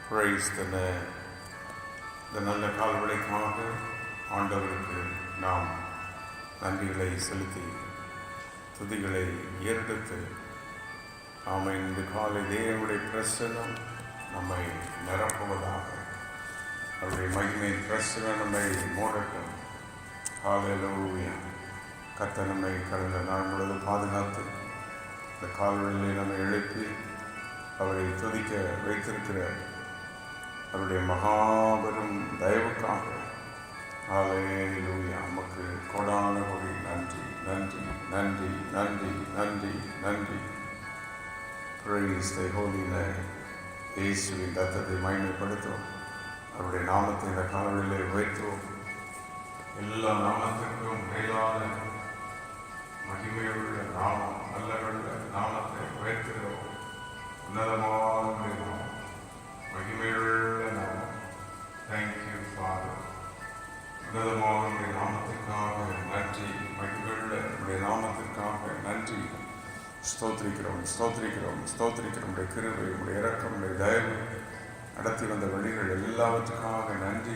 Praise the Lord. இந்த நல்ல கால்வளைக்காக ஆண்டவருக்கு நாம் நன்றிகளை செலுத்தி துதிகளை ஏறெடுத்து நாம இந்த காலை தேவனுடைய பிரசன்னம் நம்மை நிரப்புவதாக, அவருடைய மகிமை பிரசன்னம் நம்மை மூடட்டும். ஹல்லேலூயா. கர்த்தர் நம்மை கடந்த நாள் முழுவதும் பாதுகாத்து இந்த கால்வழியை நம்மை எழுப்பி அவரை துதிக்க வைத்திருக்கிற அவருடைய மகாபெரும் தயவுக்காக ஹல்லேலூயா நமக்கு கொடான கொடி நன்றி நன்றி நன்றி நன்றி நன்றி நன்றி. Praise the holy name. இயேசுவின் ரத்தத்தை மகிமைப்படுத்துவோம். அவருடைய நாமத்தை இந்த காலவெளியிலே உயர்த்துவோம். எல்லா நாமத்திற்கும் மேலான மகிமையுள்ள நாமம், நல்லவருள்ள நாமத்தை உயர்த்துகிறோம். உன்னதமான நாமம், மகிமையுள்ள நாமம். Thank you father. உன்னதமான நாமத்திற்காக நன்றி, மகிமையுள்ள உடைய நாமத்திற்காக நன்றி. ஸ்தோத்திரிக்கிறோம் ஸ்தோத்திரிக்கிறோம் ஸ்தோத்திரிக்கிறோம். உடைய கிருபை, உடைய இரக்கம், உடைய தயவு, நடத்தி வந்த வழிகள் எல்லாவற்றுக்காக நன்றி.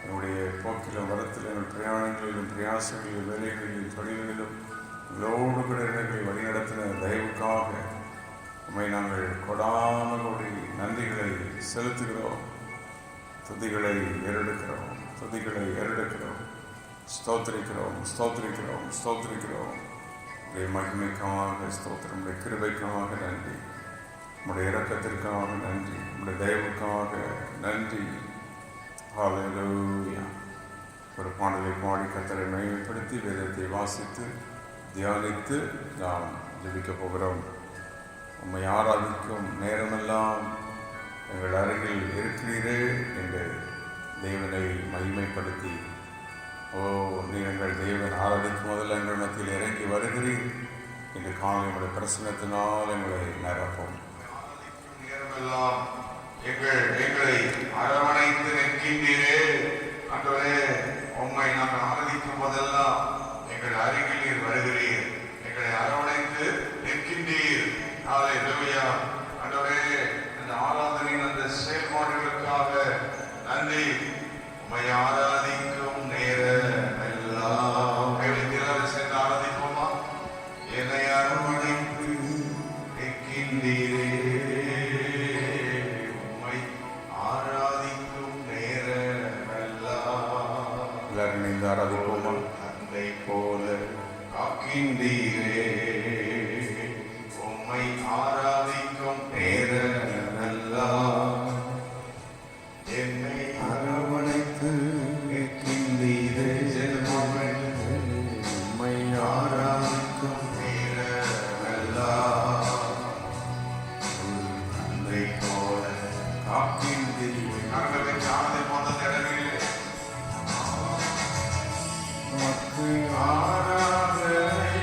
என்னுடைய போக்கிலும் வரத்திலும் எங்கள் பிரயாணங்களிலும் பிரயாசங்களிலும் வேலைகளிலும் தொழில்களிலும் எங்களோடு கூட இடங்களை வழிநடத்தின தயவுக்காக உண்மை நாங்கள் கொடான கொடி நன்றிகளை செலுத்துகிறோம். துதிகளை ஏறெடுக்கிறோம், துதிகளை ஏறெடுக்கிறோம். ஸ்தோத்திரிக்கிறோம் ஸ்தோத்திரிக்கிறோம் ஸ்தோத்திரிக்கிறோம். உடைய மகிமைக்காக ஸ்தோத்திரம், உடைய கிருபைக்காக நன்றி, உடைய இரக்கத்திற்காக நன்றி, உடைய தயவுக்காக நன்றி. ஹல்லேலூயா. ஒரு பாடலை பாடி கர்த்தரை மகிமைப்படுத்தி வேதத்தை வாசித்து தியானித்து நாம் ஜெபிக்கப் போகிறோம். உம்மை ஆராதிக்கும் நேரமெல்லாம் எங்கள் அருகில் இருக்கிறீரே என்று தேவனை மகிமைப்படுத்தி, ஓ நீங்கள் தேவன் ஆராதிக்கும் முதல்ல எங்கள் மத்தியில் இறங்கி வருகிறீர் இன்று காலை உங்களுடைய பிரசன்னத்தினால் எங்களை நிரப்பும். நேரமெல்லாம் எங்களை அரவணைத்து நிற்கின்றீரே ஆண்டவரே, உம்மை நாங்கள் ஆராதிக்கும் போதெல்லாம் எங்கள் அருகில் நீர் வருகிறீர், எங்களை அரவணைத்து நிற்கின்றீர். ஹல்லேலூயா. ஆண்டவரே, அந்த ஆராதனையின் அந்த செயல்பாடுகளுக்காக நன்றி. உம்மை ஆராதிக்கும் நேரம் எல்லாம் சேர்ந்து ஆராதிப்போமா? என்னை அரவணைத்து நிற்கின்றீரே, ஆராதிப்போமா? தந்தை போல காக்கின்றீரே, உம்மை ஆராதிக்கும் நேரமெல்லாம் என்னை அரவணைத்து நிற்கின்றீரே, உம்மை ஆராதிக்கும் நேரமெல்லாம் தந்தை போல காக்கின்றீரே. நாங்கள் ஆராதை போன இடங்களிலே ஆராதனை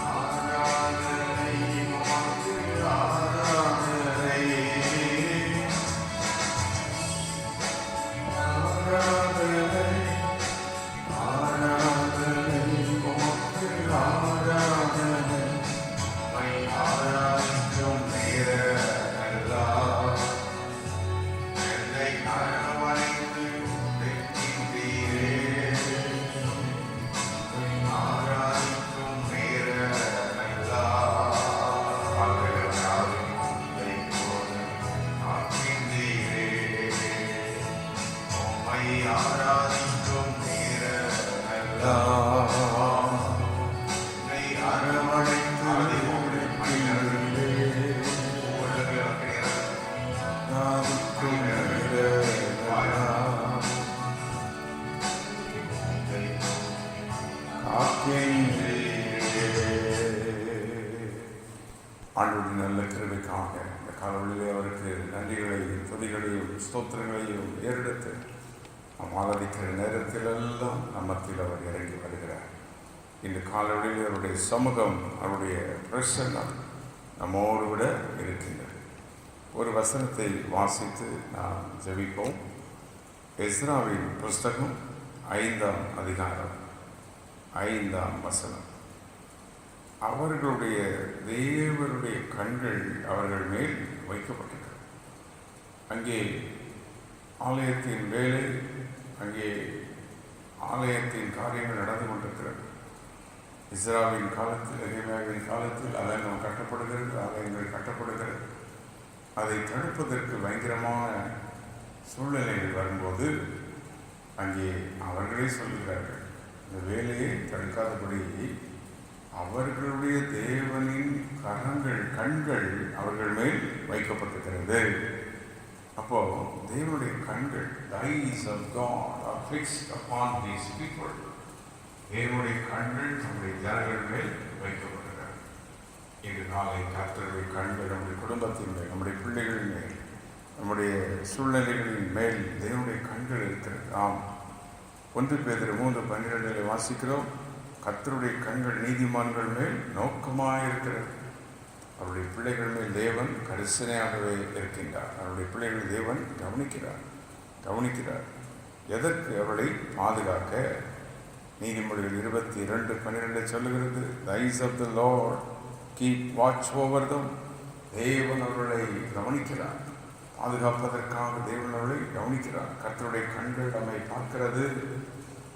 ஆராதனை உமக்கு ஆராதனை ஆராதனை ஆராதனை உமக்கு ஆராதனை. உம்மை ஆராதிக்கும் நேரமெல்லாம் என்னை அரவணைத்து நிற்கின்றீரே, ஆராதிக்கும் நேரமெல்லாம் ஆராதனை போல காக்கின்றீரே, உம்மை ஆராதிக்கும் நேரமெல்லாம் என்னை அரவணைத்து நிற்கின்றீரே, ஆராதிக்கும் நேரமெல்லாம் ஆண்டவருடைய நல்ல கிருபைக்காக இந்த காலவெளியிலே அவருக்கு நன்றிகளையும் துதிகளையும் ஸ்தோத்திரங்களையும் ஏறெடுத்து நாம் ஆராதிக்கிற நேரத்திலெல்லாம் நம்மத்தில் அவர் இறங்கி வருகிறார். இந்த காலவெளியில் அவருடைய சமூகம், அவருடைய பிரசன்னம் நம்மோடு விட இருக்கின்றது. ஒரு வசனத்தை வாசித்து நாம் ஜெபிப்போம். எஸ்ராவின் புஸ்தகம் 5ஆம் அதிகாரம் 5ஆம் வசனம். அவர்களுடைய தேவருடைய கண்கள் அவர்கள் மேல் வைக்கப்பட்டிருக்கிறது. அங்கே ஆலயத்தின் வேலை, அங்கே ஆலயத்தின் காரியங்கள் நடந்து கொண்டிருக்கிறது. இஸ்ராவின் காலத்தில், எரேமியாவின் காலத்தில் ஆலயம் கட்டப்படுகிறது, ஆலயங்கள் கட்டப்படுகிறது. அதை தடுப்பதற்கு பயங்கரமான சூழ்நிலைகள் வரும்போது அங்கே அவர்களே சொல்கிறார்கள், இந்த வேலையை தடுக்காதபடி அவர்களுடைய தேவனின் கண்கள் அவர்கள் மேல் வைக்கப்பட்டிருக்கிறது. அப்போ தேவனுடைய கண்கள், the eyes of God are fixed upon these people. தேவனுடைய கண்கள் நம்முடைய ஜனங்கள் மேல் வைக்கப்பட்டிருக்கிறது. இன்று நாளை கர்த்தருடைய கண்கள் நம்முடைய குடும்பத்தின் மேல், நம்முடைய பிள்ளைகளின் மேல், நம்முடைய சூழ்நிலைகளின் மேல் தேவனுடைய கண்கள் இருக்கிறது. ஆம், 1 பேதுரு 3:12 வாசிக்கிறோம், கர்த்தருடைய கண்கள் நீதிமான்கள் மேல் நோக்கமாயிருக்கிறது. அவருடைய பிள்ளைகள் மேல் தேவன் கரிசனையாகவே இருக்கின்றார். அவருடைய பிள்ளைகள் தேவன் கவனிக்கிறார். எதற்கு? அவளை பாதுகாக்க. நீதிமொழிகள் 22:12 சொல்லுகிறது, the eyes of the Lord keep watch over them. தேவன் அவர்களை கவனிக்கிறார். பாதுகாப்பதற்காக தேவன் அவர்களை கவனிக்கிறார். கர்த்தருடைய கண்கள் நம்மை பார்க்கிறது,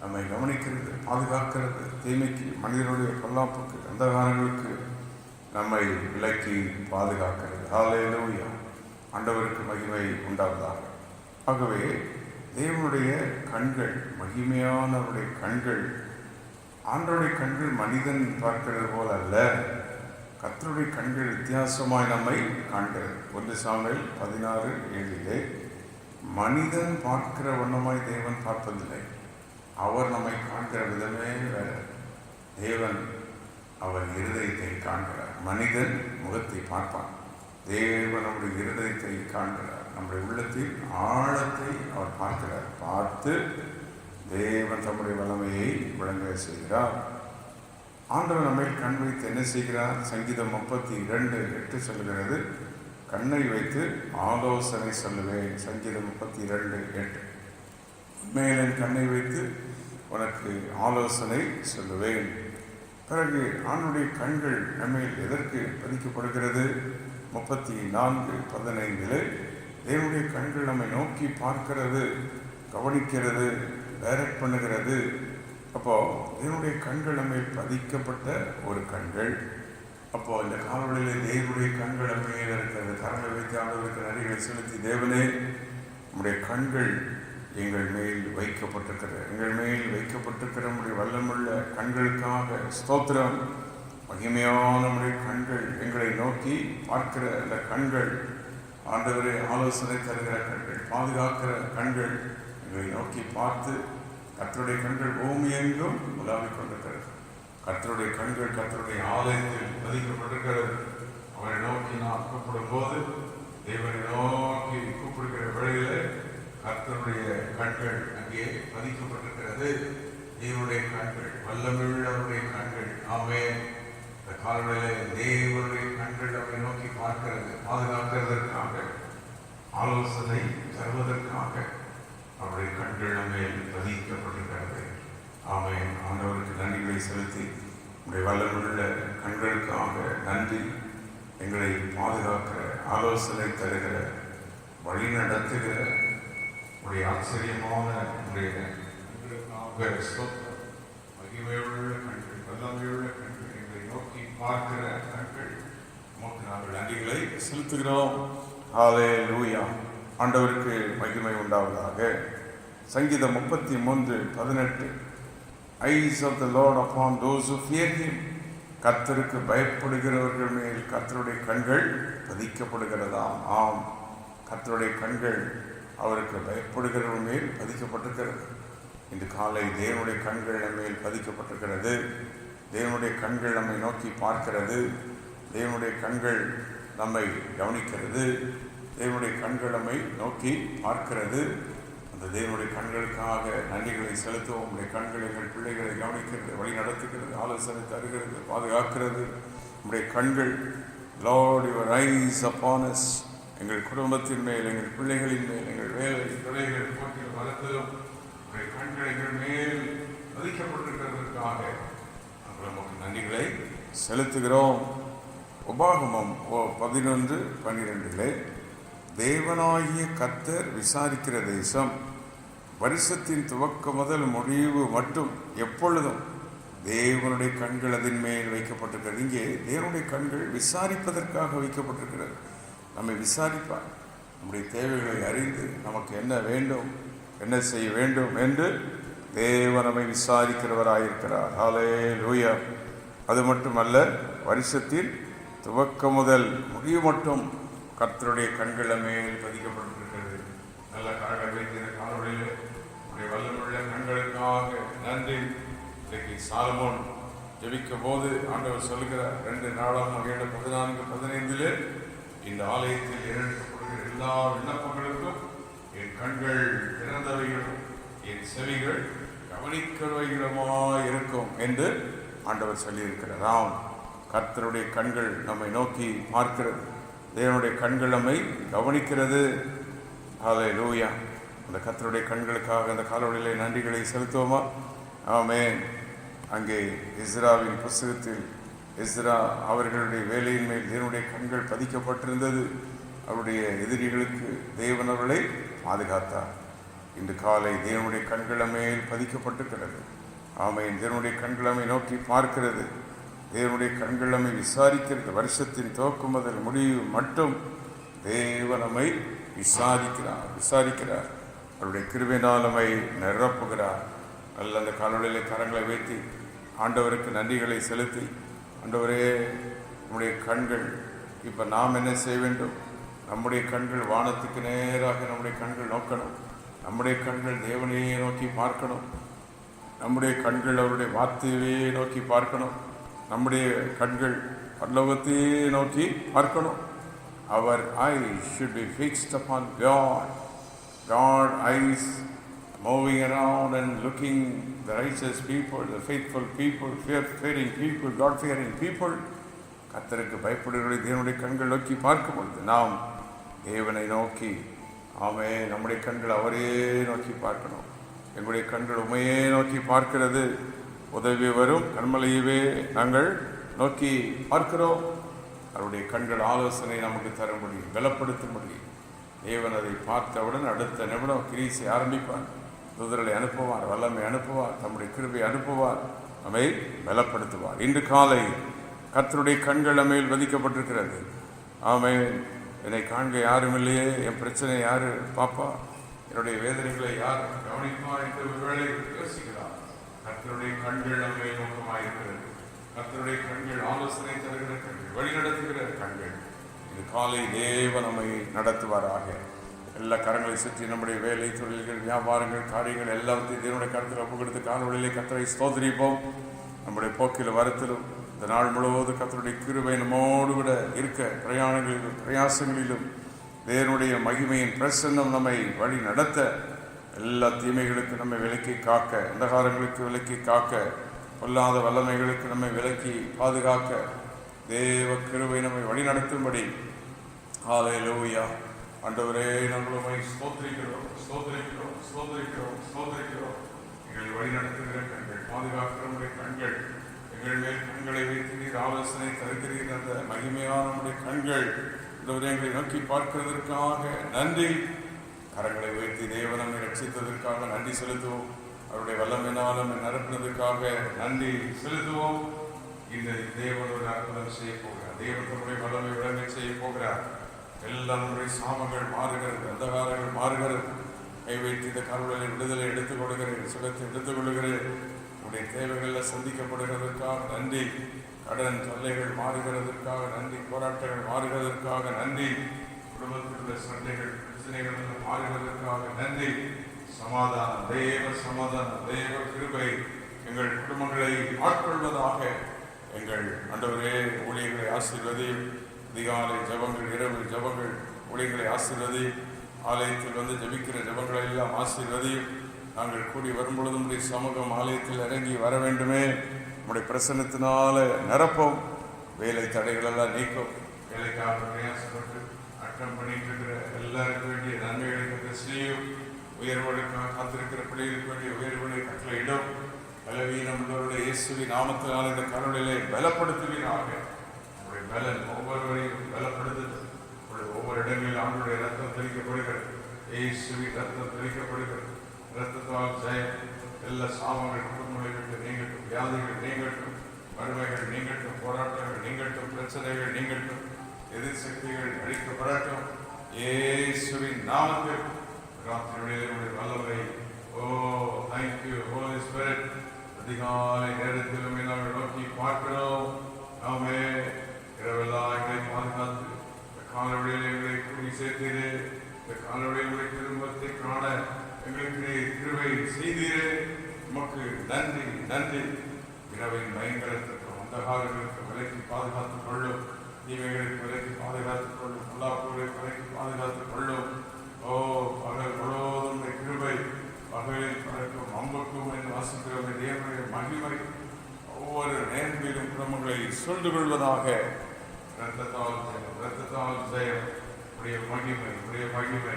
நம்மை கவனிக்கிறது, பாதுகாக்கிறது. தீமைக்கு, மனிதனுடைய பொல்லாப்புக்கு, அந்தகாரங்களுக்கு நம்மை விலக்கி பாதுகாக்கிறது. ஹல்லேலூயா! ஆண்டவருக்கு மகிமை உண்டாவதாக. ஆகவே தேவனுடைய கண்கள், மகிமையானவருடைய கண்கள், ஆண்டவருடைய கண்கள் மனிதன் பார்க்கிறது போல அல்ல. கர்த்தருடைய கண்கள் வித்தியாசமாய் நம்மை காண்கிறது. 1 சாமுவேல் 16:7 மனிதன் பார்க்கிற வண்ணமாய் தேவன் பார்ப்பதில்லை. அவர் நம்மை காண்கிற விதமே வேற. தேவன் அவர் இருதயத்தை காண்கிறார். மனிதன் முகத்தை பார்ப்பான், தேவன் நம்முடைய இருதயத்தை காண்கிறார். நம்முடைய உள்ளத்தின் ஆழத்தை அவர் பார்க்கிறார். பார்த்து தேவன் தம்முடைய வல்லமையை விளங்க செய்கிறார். ஆண்டவர் நம்மை கண் வைத்து என்ன செய்கிறார்? சங்கீதம் 32:8 சொல்கிறது, கண்ணை வைத்து ஆலோசனை சொல்லுவேன். சங்கீதம் 32:8 உண்மையிலே கண்ணை வைத்து உனக்கு ஆலோசனை சொல்லுவேன். பிறகு ஆண்டுடைய கண்கள் நம்மை எதற்கு பதிக்கப்படுகிறது? 34:15 தேவனுடைய கண்கள் நம்மை நோக்கி பார்க்கிறது, கவனிக்கிறது, டைரக்ட் பண்ணுகிறது. அப்போ தேவனுடைய கண்கள் நம்மை பதிக்கப்பட்ட ஒரு கண்கள். அப்போ இந்த காலவெளியிலே தேவனுடைய கண்கள் நம்மை இருக்கிறது. கரங்களை வைத்து ஆண்டவருக்கு நன்றிகளை செலுத்தி, தேவனே நம்முடைய கண்கள் எங்கள் மேல் வைக்கப்பட்டிருக்கிறது, எங்கள் மேல் வைக்கப்பட்டிருக்கிற நம்முடைய வல்லமுள்ள கண்களுக்காக ஸ்தோத்திரம். மகிமையான நம்முடைய கண்கள், எங்களை நோக்கி பார்க்கிற அந்த கண்கள், ஆண்டவரை ஆலோசனை தருகிற கண்கள், பாதுகாக்கிற கண்கள், எங்களை நோக்கி பார்த்து. கர்த்தருடைய கண்கள் பூமி எங்கும் உலாவிக் கொண்டிருக்கிறது. கர்த்தருடைய கண்கள் கர்த்தருடைய ஆலயத்தில் பதிக்கப்பட்டிருக்கிறது. அவரை நோக்கி நாம் கூப்பிடும் போது, தேவனை நோக்கி கூப்பிடுகிற வேளையிலே கர்த்தருடைய கண்கள் அங்கே பதிக்கப்பட்டிருக்கிறது. தேவனுடைய கண்கள், வல்லமையுள்ளவருடைய கண்கள். ஆமென். இந்த காலங்களிலே தேவனுடைய கண்கள் நம்மை நோக்கி பார்க்கிறது, பாதுகாக்கிறதற்காக, ஆலோசனை தருவதற்காக அவருடைய கண்கள் நம்மை பதிக்கப்பட்டிருக்கிறது. ஆமென். ஆண்டவருக்கு நன்றிகளை செலுத்தி, நம்முடைய வல்லமையுள்ள கண்களுக்காக நன்றி. எங்களை பாதுகாக்கிற, ஆலோசனை தருகிற, வழி நடத்துகிற உடைய ஆச்சரியமான உடைய மகிமையுள்ள கண்கள், வல்லமையுள்ள கண்கள், எங்களை நோக்கி பார்க்கிற கண்கள், நமக்கு நாங்கள் நன்றிகளை செலுத்துகிறோம். ஹல்லேலூயா! ஆண்டவருக்கு மகிமை உண்டாவதாக. சங்கீதம் 33:18 eyes of the lord upon those who fear him. கர்த்தருக்கு பயப்படுகிறவர்கள் மேல் கர்த்தருடைய கண்கள் பதிக்கப்படுகிறதாம். ஆம், கர்த்தருடைய கண்கள் அவருக்கு பயப்படுகிறவர்கள் மேல் பதிக்கப்பட்டிருக்கிறது. இன்று காலை தேவனுடைய கண்கள் நம்ம மேல் பதிக்கப்பட்டிருக்கிறது. தேவனுடைய கண்கள் நம்மை நோக்கி பார்க்கிறது. தேவனுடைய கண்கள் நம்மை கவனிக்கிறது. தேவனுடைய கண்கள் நம்மை நோக்கி பார்க்கிறது. அந்த தேவனுடைய கண்களுக்காக நன்றிகளை செலுத்துவோம். நம்முடைய கண்கள் எங்கள் பிள்ளைகளை கவனிக்கிறது, வழி நடத்துகிறது, ஆலோசனை தருகிறது, பாதுகாக்கிறது. நம்முடைய கண்கள், Lord, your eyes upon us, எங்கள் குடும்பத்தின் மேல், எங்கள் பிள்ளைகளின் மேல், எங்கள் வேலை பிள்ளைகள் போக்கிற மரத்திலும் நம்முடைய கண்கள் எங்கள் மேல் பதிக்கப்பட்டிருக்கிறதற்காக நாங்கள் நமக்கு நன்றிகளை செலுத்துகிறோம். உபாகமம் 11:12 தேவனாகிய கர்த்தர் விசாரிக்கிற தேசம், வருஷத்தின் துவக்கம் முதல் முடிவு மட்டும் எப்பொழுதும் தேவனுடைய கண்கள் அதன் மேல் வைக்கப்பட்டிருக்கிறது. இங்கே தேவனுடைய கண்கள் விசாரிப்பதற்காக வைக்கப்பட்டிருக்கிறது. நம்மை விசாரிப்பார். நம்முடைய தேவைகளை அறிந்து நமக்கு என்ன வேண்டும், என்ன செய்ய வேண்டும் என்று தேவன் நம்மை விசாரிக்கிறவராயிருக்கிறார். ஹல்லேலூயா. அது மட்டுமல்ல, வருஷத்தின் துவக்கம் முதல் முடிவு மட்டும் கர்த்தருடைய கண்கள் மேல் பதிக்கப்பட்டிருக்கிறது. நல்ல கரங்களை வைத்து இந்த காணொளியிலே உடைய வல்லமுள்ள கண்களுக்காக நன்றி. இன்றைக்கு சாலமோன் ஜெபிக்கும் போது ஆண்டவர் சொல்லுகிறார், 2 நாளாகமம் 7:14-15 இந்த ஆலயத்தில் ஏறெடுக்கப்படுகிற எல்லா விண்ணப்பங்களுக்கும் என் கண்கள் திறந்தவைகளும் என் செவிகள் கவனிக்கிறவைகளுமாய் இருக்கும் என்று ஆண்டவர் சொல்லியிருக்கிறார். ஆம், கர்த்தருடைய கண்கள் நம்மை நோக்கி பார்க்கிறது. தேவனுடைய கண்கள் நம்மை கவனிக்கிறது. ஹல்லேலூயா. அந்த கர்த்தருடைய கண்களுக்காக அந்த காலவழியிலே நன்றிகளை செலுத்துவோமா? ஆமென். அங்கே எஸ்ராவின் புஸ்தகத்தில் எஸ்ரா அவர்களுடைய வேலையின் மேல் தேவனுடைய கண்கள் பதிக்கப்பட்டிருந்தது. அவருடைய எதிரிகளுக்கு தேவன் அவர்களை பாதுகாத்தார். இன்று காலை தேவனுடைய கண்கள் மேல் பதிக்கப்பட்டிருக்கிறது. ஆமென். தேவனுடைய கண்கள் நம்மை நோக்கி பார்க்கிறது. தேவனுடைய கண்கள் நம்மை விசாரிக்கிறது. வருஷத்தின் துவக்கம் முதல் முடிவு மட்டும் தேவன் நம்மை விசாரிக்கிறார். அவருடைய கிருபையினால் நம்மை நிரப்புகிறார். நல்ல அந்த காலொளியிலே கரங்களை வைத்து ஆண்டவருக்கு நன்றிகளை செலுத்தி, ஆண்டவரே நம்முடைய கண்கள் இப்போ நாம் என்ன செய்ய வேண்டும்? நம்முடைய கண்கள் வானத்துக்கு நேராக நம்முடைய கண்கள் நோக்கணும். நம்முடைய கண்கள் தேவனையே நோக்கி பார்க்கணும். நம்முடைய கண்கள் அவருடைய வார்த்தையே நோக்கி பார்க்கணும். நம்முடைய கண்கள் பரலோகத்தையே நோக்கி பார்க்கணும். Our eyes should be fixed upon God. God eyes moving around and looking the righteous people, the faithful people, fear-fearing people, God-fearing people. கர்த்தருக்கு பயப்படுகிற தேவனுடைய கண்கள் நோக்கி பார்க்கும் பொழுது நாம் தேவனை நோக்கி, ஆமே, நம்முடைய கண்கள் அவரே நோக்கி பார்க்கணும். எங்களுடைய கண்கள் உமையே நோக்கி பார்க்கிறது. உதவி வரும் கண்மலையவே நாங்கள் நோக்கி பார்க்கிறோம். அவருடைய கண்கள் ஆலோசனை நமக்கு தர முடியும், பலப்படுத்த முடியும். தேவன் அதை பார்த்தவுடன் அடுத்த நிமிடம் கிரீசை ஆரம்பிப்பார். தூதர்களை அனுப்புவார், வல்லமை அனுப்புவார், தம்முடைய கிருபை அனுப்புவார், நம்மை பலப்படுத்துவார். இன்று காலை கர்த்தருடைய கண்கள் நம்மையில் வதிக்கப்பட்டிருக்கிறது. ஆமென். என்னை காண்க யாரும் இல்லையே, என் பிரச்சனை யாரு பாப்பா, என்னுடைய வேதனைகளை யார் கவனிப்பா என்று ஒருவேளை யோசிக்கிறார். கர்த்தருடைய கண்கள் நம்மை நோக்கமாயிருக்கிறது. கர்த்தருடைய கண்கள் ஆலோசனை தருகிற கண்கள், வழிநடத்துகிற கண்கள். இது காலை தேவன் நம்மை நடத்துவாராக. எல்லா கரங்களை சுற்றி நம்முடைய வேலை, தொழில்கள், வியாபாரங்கள், காரியங்கள் எல்லாத்தையும் தேவனுடைய கருத்தில் ஒப்புக்கொடுத்து காலவழியிலே கர்த்தரை ஸ்தோத்திரிப்போம். நம்முடைய போக்கில் வரத்திலும் இந்த நாள் முழுவதும் கர்த்தருடைய கிருபை நம்மோடு கூட இருக்க, பிரயாணங்களிலும் பிரயாசங்களிலும் தேவனுடைய மகிமையின் பிரசன்னம் நம்மை வழி நடத்த, எல்லா தீமைகளுக்கு நம்மை விலக்கி காக்க, அந்தகாரங்களுக்கு விலக்கி காக்க, பொல்லாத வல்லமைகளுக்கு நம்மை விலக்கி பாதுகாக்க தேவ கிருபை நம்மை வழி நடத்தும்படி. ஹல்லேலூயா. ஆண்டவரே, நம்மளுமை ஸ்தோத்திரிக்கிறோம். எங்களை வழி நடத்துகிற கண்கள், பாதுகாக்கிற நம்முடைய கண்கள், எங்கள் மேல் கண்களை வைத்து நீர் ஆலோசனை தருகிறீர். அந்த மகிமையான நம்முடைய கண்கள் எங்களை நோக்கி பார்க்கிறதற்காக நன்றி. கரங்களை வைத்து தேவன் நம்மை ரட்சித்ததற்காக நன்றி செலுத்துவோம். அவருடைய வல்லமையினால் நம்மை நிரப்பினதற்காக நன்றி செலுத்துவோம். இந்த தேவனோட அற்புதம் செய்ய போகிறார். தேவன் தம்முடைய வல்லமை விளங்க செய்ய போகிறார். எல்லாம் நம்முடைய சாமங்கள் மாறுகிறது, அந்தகாரங்கள் மாறுகிறது. கை வைத்து இந்த கருவிலை விடுதலை எடுத்துக் கொள்கிறேன், சுகத்தை எடுத்துக் கொள்கிறேன். உடைய தேவைகளில் சந்திக்கப்படுகிறதற்காக நன்றி. கடன் தொல்லைகள் மாறுகிறதற்காக நன்றி. போராட்டங்கள் மாறுகிறதற்காக நன்றி. குடும்பத்தில் உள்ள சண்டைகள், பிரச்சனைகள் மாறுகிறதற்காக நன்றி. சமாதானம், தேவ கிருபை எங்கள் குடும்பங்களை ஆட்கொள்வதாக. எங்கள் ஆண்டவரே, ஊழியர்களை ஆசீர்வதியும். அதிகாலை ஜபங்கள், இரவு ஜபங்கள், ஊழியர்களை ஆசீர்வதியும். ஆலயத்தில் வந்து ஜபிக்கிற ஜபங்களை எல்லாம் ஆசீர்வதியும். நாங்கள் கூடி வரும்பொழுது உடைய சமூகம் ஆலயத்தில் இறங்கி வர வேண்டுமே. உடைய பிரசன்னத்தினால நிரப்போம். வேலை தடைகளெல்லாம் நீக்கும். வேலைக்காக பிரயாசப்பட்டு அட்டம் பண்ணிட்டு இருக்கிற எல்லாருக்கும் வேண்டிய நன்மைகளுக்கு செய்யும். உயர்வுகளுக்காக காத்திருக்கிற பிள்ளைகளுக்கு வேண்டிய உயர்வுகளை கட்டளையிடும். பலவீனம் உள்ளவருடைய இயேசுவின் நாமத்தினால் இந்த கருணையை பலப்படுத்துவீராக. உடைய பலன் ஒவ்வொருவரையும் பலப்படுத்து. ஒவ்வொரு இடங்களில் ஆண்டுடைய குமாரனுடைய ரத்தம் தெளிக்கப்படுகிறது. இயேசுவின் ரத்தம் தெளிக்கப்படுகிறது. ரத்தத்தால் ஜெயம். எல்லா சாபங்கள் குடும்பங்களை விட்டு நீங்கட்டும், வியாதிகள் நீங்கட்டும், வறுமைகள் நீங்கட்டும், போராட்டங்கள் நீங்கட்டும், பிரச்சனைகள் நீங்கட்டும், எதிர் சக்திகள் அழிக்கப்படட்டும். இயேசுவின் நாமத்தில் ராத்திரியுடைய வல்லமை. ஓ தேங்க்யூ ஹோலி ஸ்பிரிட். அதிகாலை நேரத்திலும் நாங்கள் நோக்கி பார்க்கிறோம். நாமே இரவெல்லாம் எங்களை பாதுகாத்து இந்த காலவழியில் எங்களை கூடி சேர்த்தீரே. இந்த காலவழியில் திரும்பத்தை காண எங்களுக்கு கிருபை செய்தீரே. உமக்கு நன்றி நன்றி. இரவின் பயங்கரத்திற்கும் அந்தகாரங்களுக்கு விலைக்கு பாதுகாத்துக் கொள்ளும். தீமைகளுக்கு விலைக்கு பாதுகாத்துக் கொள்ளும். பொல்லாப்புகளுக்கு விலைக்கு பாதுகாத்துக் கொள்ளும். ஓ பகல் முழுவதும் கிருபை. பகலில் பறக்கும் அம்புக்கும் என்று வாசிக்கிறோம். தேவனுடைய மகிமை ஒவ்வொரு நேர்மையிலும் குடும்பங்களை சொல்ந்து கொள்வதாக. இரத்தத்தால் ஜெயம், இரத்தத்தால் ஜெயம். உடைய மகிமை, உடைய மகிமை.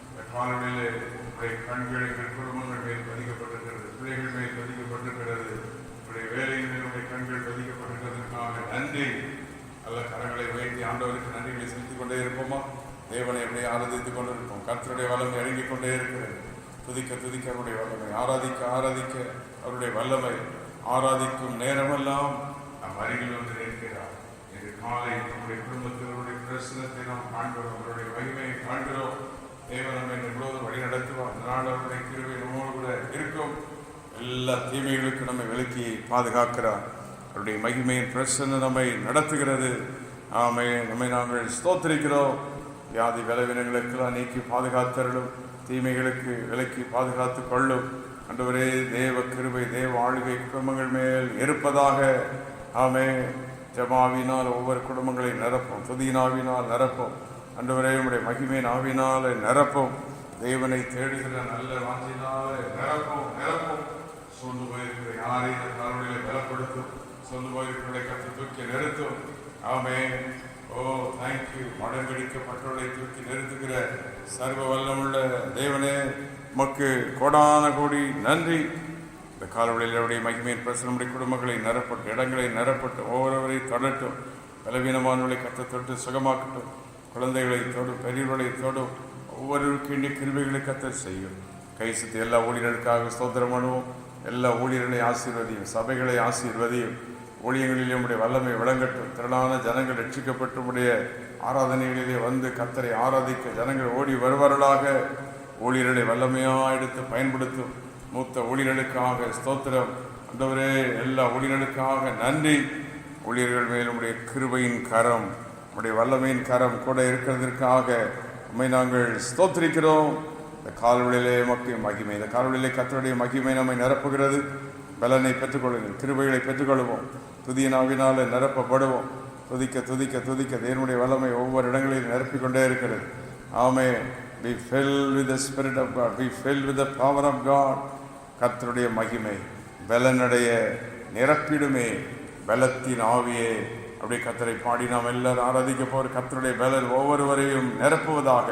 இந்த காலநிலை உடைய கண்கள் எங்கள் குடும்பங்கள் மேல் பதிக்கப்பட்டிருக்கிறது, பிள்ளைகள் மேல் பதிக்கப்பட்டிருக்கிறது, உடைய வேலையின் மேல் உடைய கண்கள் பதிக்கப்பட்டிருக்கிறதுக்காக நன்றி. நல்ல கரங்களை உயர்த்தி ஆண்டவருக்கு நன்றிகளை செலுத்திக் கொண்டே இருப்போமா? தேவனை எப்படி ஆராதித்துக் கொண்டிருப்போம். கர்த்தருடைய வல்லமை இறங்கிக் கொண்டே இருக்கிறது. துதிக்க துதிக்க அவருடைய வல்லமை, ஆராதிக்க ஆராதிக்க அவருடைய வல்லமை. ஆராதிக்கும் நேரமெல்லாம் நம் அருகில் வந்து நிற்கிறார். இன்று காலை நம்முடைய குடும்பத்தினுடைய பிரசனத்தை நாம் காண்கிறோம், அவருடைய மகிமையை காண்கிறோம். தேவன் நம்மை முழுவதும் வழி நடத்துவார். அந்த நாள் அவருடைய கிருபை நம்மோடு கூட இருக்கும். எல்லா தீமைகளுக்கும் நம்மை விலக்கி பாதுகாக்கிறார். அவருடைய மகிமையின் பிரசன்னம் நம்மை நடத்துகிறது. நம்மை நாங்கள் ஸ்தோத்திரிக்கிறோம். வியாதி விளைவினங்களுக்கெல்லாம் நீக்கி பாதுகாத்தருளும். தீமைகளுக்கு விலக்கி பாதுகாத்து கொள்ளும். ஆண்டவரே, தேவ கிருபை, தேவ ஆளுகை குடும்பங்கள் மேல் இருப்பதாக. ஆமே. ஜமாவினால் ஒவ்வொரு குடும்பங்களை நிரப்பும், துதியினாவினால் நிரப்பும். ஆண்டவரே, உடைய மகிமையின் ஆவினால நிரப்பும். தேவனை தேடுகிற நல்ல வாஞ்சினால நிரப்பும் நிரப்பும். சொந்து போயிருக்கிற யாரையும் இந்த காலவழியை பலப்படுத்தும். சொந்து போயிருக்கிற கற்று தூக்கி நிறுத்தும். ஆமே. ஓ தேங்க்யூ. மடங்கடிக்கப்பட்டவர்களை தூக்கி நிறுத்துகிற சர்வ வல்லமுள்ள தேவனே, உமக்கு கோடான கோடி நன்றி. இந்த காலவழியில் அவருடைய மகிமையின் பிரசனமுடைய குடும்பங்களை நிரப்பட்டும், இடங்களை நிரப்பட்டும், ஒவ்வொருவரை தொடட்டும். பலவீனமானவர்களை கத்த தொட்டு சுகமாக்கட்டும். குழந்தைகளை தொடும், பெரியவர்களை தொடும். ஒவ்வொருவருக்கு இன்றைய கிருபைகளை கத்தர் செய்யும். கை சுற்றி எல்லா ஊழியர்களுக்காக ஸ்தோத்திரம் பண்ணுவோம். எல்லா ஊழியர்களை ஆசீர்வதியும், சபைகளை ஆசீர்வதியும். ஊழியங்களிலே உடைய வல்லமை விளங்கட்டும். திரளான ஜனங்கள் ரட்சிக்கப்பட்டு உடைய ஆராதனைகளிலே வந்து கத்தரை ஆராதிக்க ஜனங்கள் ஓடி வருவார்களாக. ஊழியர்களை வல்லமையாக எடுத்து பயன்படுத்தும். மூத்த ஊழியர்களுக்காக ஸ்தோத்திரம். ஆண்டவரே, எல்லா ஊழியர்களுக்காக நன்றி. ஊழியர்கள் மேல் உடைய கிருபையின் கரம், உடைய வல்லமையின் கரம் கூட இருக்கிறதற்காக உம்மை நாங்கள் ஸ்தோத்திரிக்கிறோம். இந்த கால்வழியிலே மக்கள் மகிமை, இந்த கால்வழியிலே கர்த்தருடைய மகிமை நம்மை நிரப்புகிறது. பலனை பெற்றுக்கொள்ளுங்கள், கிருபைகளை பெற்றுக்கொள்வோம். துதியினாவினால நிரப்பப்படுவோம். துதிக்க துதிக்க துதிக்க தேவனுடைய வல்லமை ஒவ்வொரு இடங்களிலும் நிரப்பிக்கொண்டே இருக்கிறது. ஆமே. Be filled with the Spirit of God. Be filled with the power of God. கர்த்தருடைய மகிமை பலனடைய நிரப்பிடுமே. பலத்தின் ஆவியே. அப்படி கர்த்தரை பாடி நாம் எல்லாரும் ஆராதிக்க போகிற கர்த்தருடைய பலன் ஒவ்வொருவரையும் நிரப்புவதாக.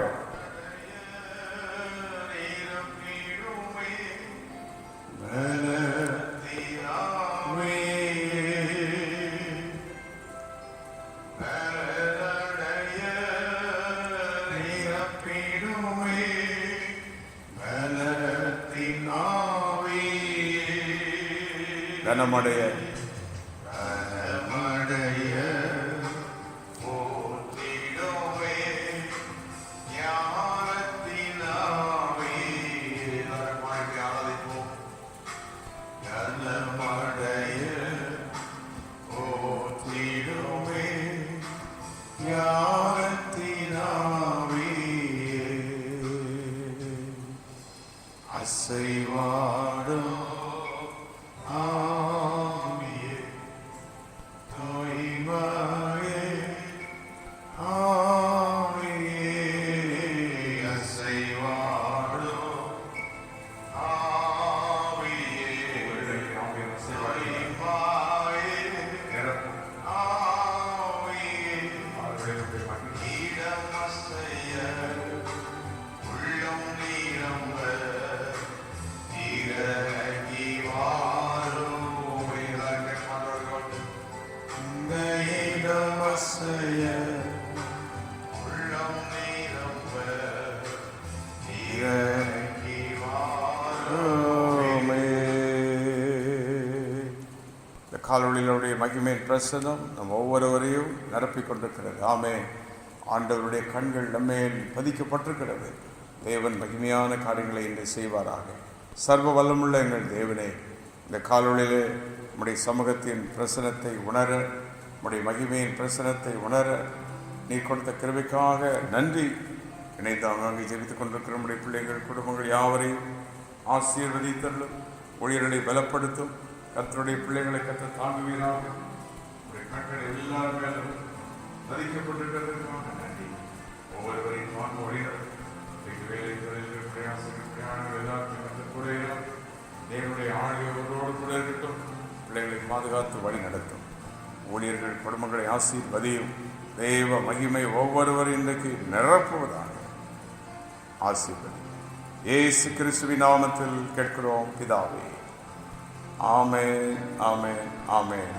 கனமடைய அசைவாடும் ஆவியே காலொளியினுடைய மகிமையின் பிரசனம் நம் ஒவ்வொருவரையும் நிரப்பிக் கொண்டிருக்கிறது. ஆமே. ஆண்டவருடைய கண்கள் நம்மேல் பதிக்கப்பட்டிருக்கிறது. தேவன் மகிமையான காரியங்களை இன்று செய்வாராக. சர்வ வல்லமுள்ள எங்கள் தேவனே, இந்த காலொளியிலே நம்முடைய சமூகத்தின் பிரசனத்தை உணர, நம்முடைய மகிமையின் பிரசனத்தை உணர நீ கொடுத்த கிருபைக்காக நன்றி. இணைந்து அங்கே ஜெபித்துக் கொண்டிருக்கிற நம்முடைய பிள்ளைகள் குடும்பங்கள் யாவரையும் ஆசீர்வதித்தருளும், ஊழியர்களை பலப்படுத்தும். கர்த்தருடைய பிள்ளைகளை கர்த்தர் தாங்குவீராக. கண்கள் எல்லாரும் மேலும் பதிக்கப்பட்டிருக்கிறதுக்காக நன்றி. ஒவ்வொருவரையும் வாங்க வழிநடத்தும். வேலை தொழில்கள் பிரயாசங்கள் பிரயாணங்கள் எல்லாத்தையும் கர்த்தர் கூட தேவனுடைய ஆளுகையோடு கூட இருக்கட்டும். பிள்ளைகளை பாதுகாத்து வழி நடத்தும். ஊழியர்கள் குடும்பங்களை ஆசீர்வதியும். தேவ மகிமை ஒவ்வொருவரும் இன்றைக்கு நிரப்புவதாக. ஆசீர்வதி. இயேசு கிறிஸ்துவின் நாமத்தில் கேட்கிறோம் பிதாவே. ஆமென், ஆமென், ஆமென்.